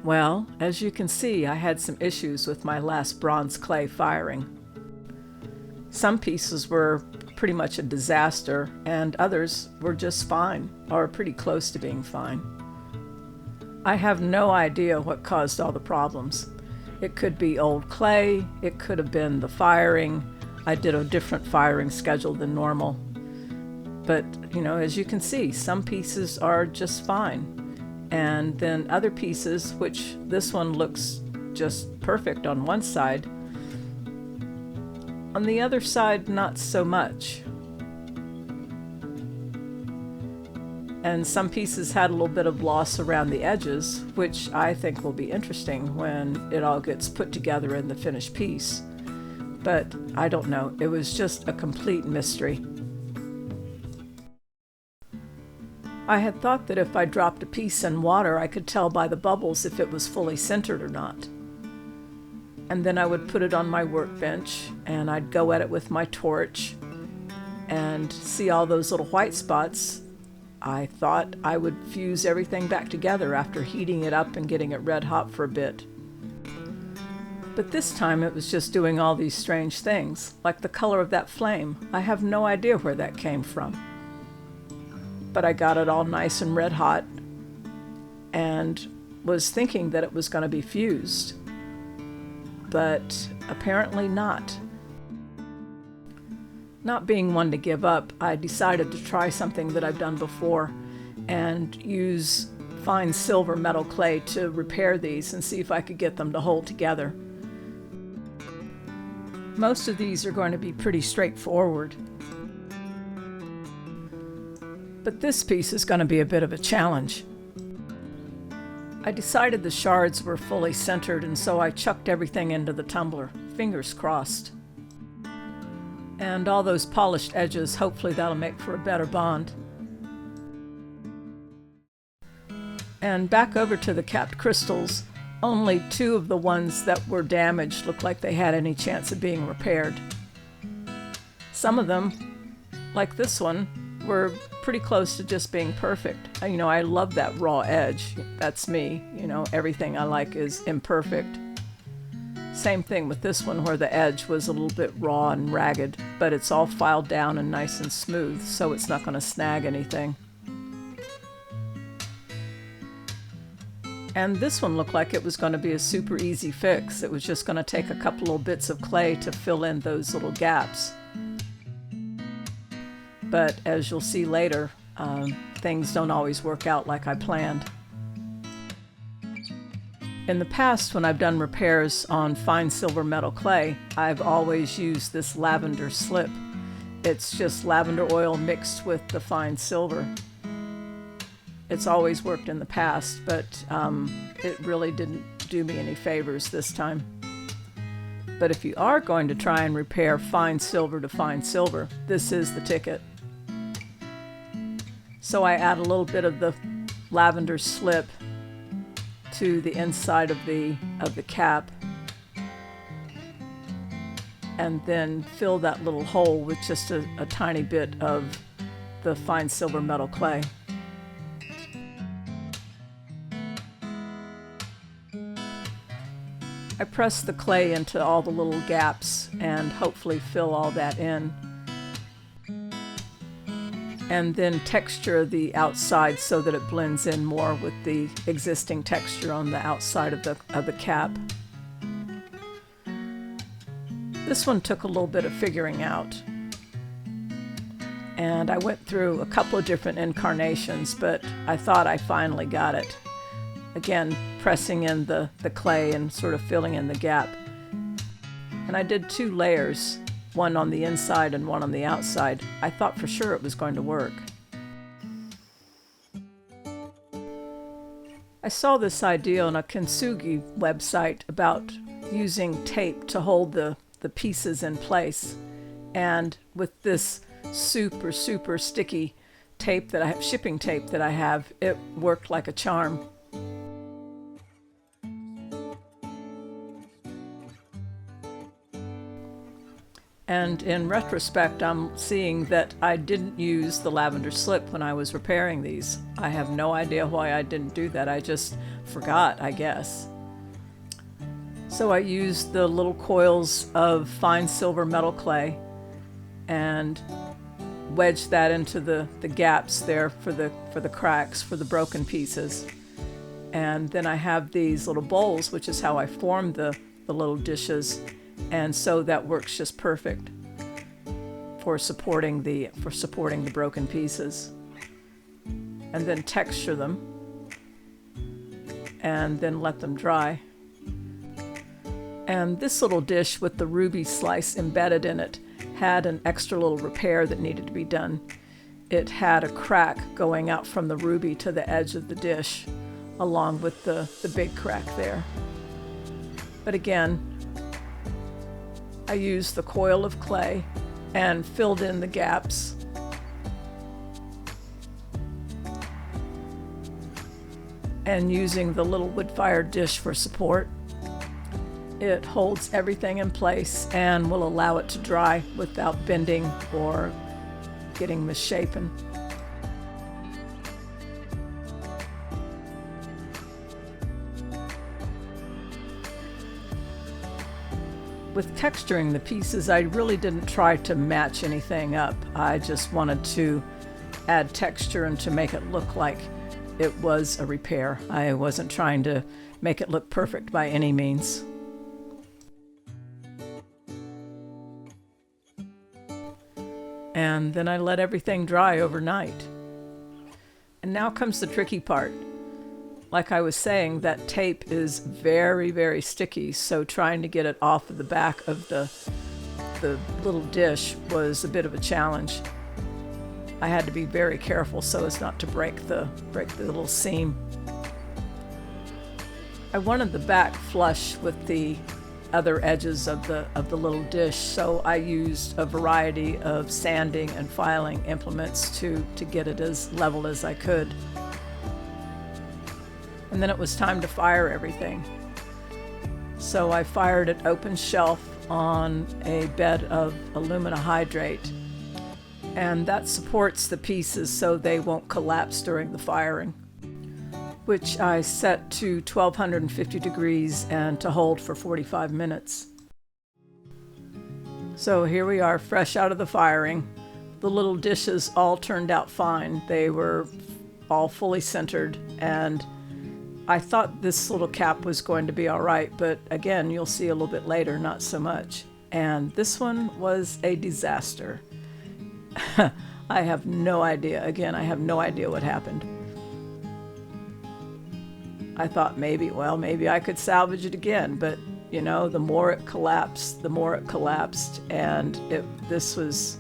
Well, as you can see, I had some issues with my last bronze clay firing. Some pieces were pretty much a disaster, and others were just fine, or pretty close to being fine. I have no idea what caused all the problems. It could be old clay, it could have been the firing. I did a different firing schedule than normal. But, as you can see, some pieces are just fine. And then other pieces, which this one looks just perfect on one side, on the other side, not so much. And some pieces had a little bit of loss around the edges, which I think will be interesting when it all gets put together in the finished piece. But I don't know, it was just a complete mystery. I had thought that if I dropped a piece in water, I could tell by the bubbles if it was fully sintered or not. And then I would put it on my workbench, and I'd go at it with my torch and see all those little white spots. I thought I would fuse everything back together after heating it up and getting it red hot for a bit. But this time it was just doing all these strange things, like the color of that flame. I have no idea where that came from. But I got it all nice and red hot and was thinking that it was going to be fused. But apparently not. Not being one to give up, I decided to try something that I've done before and use fine silver metal clay to repair these and see if I could get them to hold together. Most of these are going to be pretty straightforward. But this piece is going to be a bit of a challenge. I decided the shards were fully centered, and so I chucked everything into the tumbler, fingers crossed. And all those polished edges, hopefully that'll make for a better bond. And back over to the capped crystals, only 2 of the ones that were damaged looked like they had any chance of being repaired. Some of them, like this one, were pretty close to just being perfect. I love that raw edge. That's me. Everything I like is imperfect. Same thing with this one where the edge was a little bit raw and ragged, but it's all filed down and nice and smooth, so it's not going to snag anything. And this one looked like it was going to be a super easy fix. It was just going to take a couple little bits of clay to fill in those little gaps. But as you'll see later, things don't always work out like I planned. In the past, when I've done repairs on fine silver metal clay, I've always used this lavender slip. It's just lavender oil mixed with the fine silver. It's always worked in the past, but it really didn't do me any favors this time. But if you are going to try and repair fine silver to fine silver, this is the ticket. So I add a little bit of the lavender slip to the inside of the cap, and then fill that little hole with just a tiny bit of the fine silver metal clay. I press the clay into all the little gaps and hopefully fill all that in. And then texture the outside so that it blends in more with the existing texture on the outside of the cap. This one took a little bit of figuring out. And I went through a couple of different incarnations, but I thought I finally got it. Again, pressing in the clay and sort of filling in the gap. And I did 2 layers, one on the inside and one on the outside. I thought for sure it was going to work. I saw this idea on a Kintsugi website about using tape to hold the pieces in place. And with this super sticky tape that I have, shipping tape that I have, it worked like a charm. And in retrospect, I'm seeing that I didn't use the lavender slip when I was repairing these. I have no idea why I didn't do that. I just forgot, I guess. So I used the little coils of fine silver metal clay and wedged that into the gaps there for the cracks, for the broken pieces. And then I have these little bowls, which is how I formed the little dishes. And so that works just perfect for supporting the broken pieces. And then texture them and then let them dry. And this little dish with the ruby slice embedded in it had an extra little repair that needed to be done. It had a crack going out from the ruby to the edge of the dish, along with the big crack there. But again, I used the coil of clay and filled in the gaps. And using the little wood-fired dish for support, it holds everything in place and will allow it to dry without bending or getting misshapen. With texturing the pieces, I really didn't try to match anything up. I just wanted to add texture and to make it look like it was a repair. I wasn't trying to make it look perfect by any means. And then I let everything dry overnight. And now comes the tricky part. Like I was saying, that tape is very, very sticky, so trying to get it off of the back of the little dish was a bit of a challenge. I had to be very careful so as not to break the little seam. I wanted the back flush with the other edges of the little dish, so I used a variety of sanding and filing implements to get it as level as I could. And then it was time to fire everything. So I fired it open shelf on a bed of alumina hydrate, and that supports the pieces so they won't collapse during the firing, which I set to 1250 degrees and to hold for 45 minutes. So here we are, fresh out of the firing. The little dishes all turned out fine. They were all fully centered, and I thought this little cap was going to be all right, but again, you'll see a little bit later, not so much. And this one was a disaster. I have no idea. Again, I have no idea what happened. I thought maybe I could salvage it again, but you know, the more it collapsed, and this was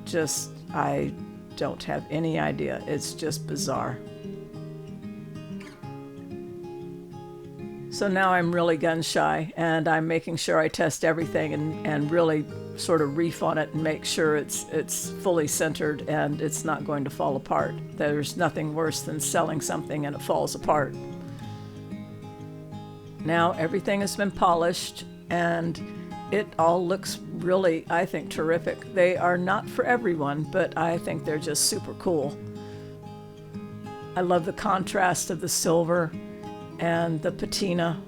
just, I don't have any idea. It's just bizarre. So now I'm really gun shy, and I'm making sure I test everything and really sort of reef on it and make sure it's fully centered and it's not going to fall apart. There's nothing worse than selling something and it falls apart. Now everything has been polished and it all looks really, I think, terrific. They are not for everyone, but I think they're just super cool. I love the contrast of the silver and the patina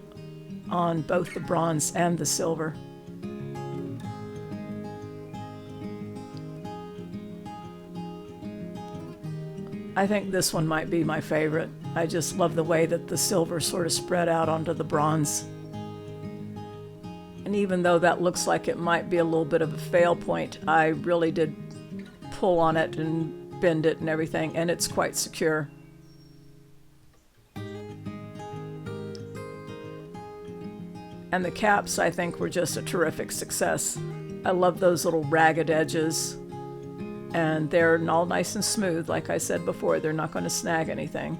on both the bronze and the silver. I think this one might be my favorite. I just love the way that the silver sort of spread out onto the bronze. And even though that looks like it might be a little bit of a fail point, I really did pull on it and bend it and everything, and it's quite secure. And the caps, I think, were just a terrific success. I love those little ragged edges, and they're all nice and smooth. Like I said before, they're not going to snag anything.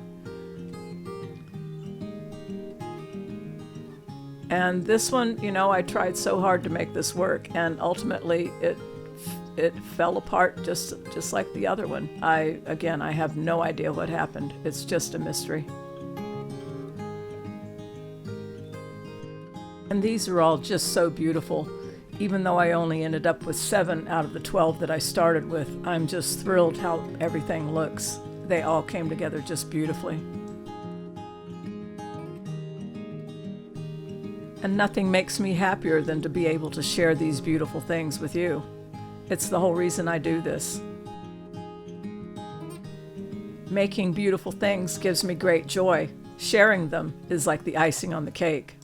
And this one, you know, I tried so hard to make this work, and ultimately it fell apart just like the other one. I have no idea what happened. It's just a mystery. And these are all just so beautiful. Even though I only ended up with 7 out of the 12 that I started with, I'm just thrilled how everything looks. They all came together just beautifully. And nothing makes me happier than to be able to share these beautiful things with you. It's the whole reason I do this. Making beautiful things gives me great joy. Sharing them is like the icing on the cake.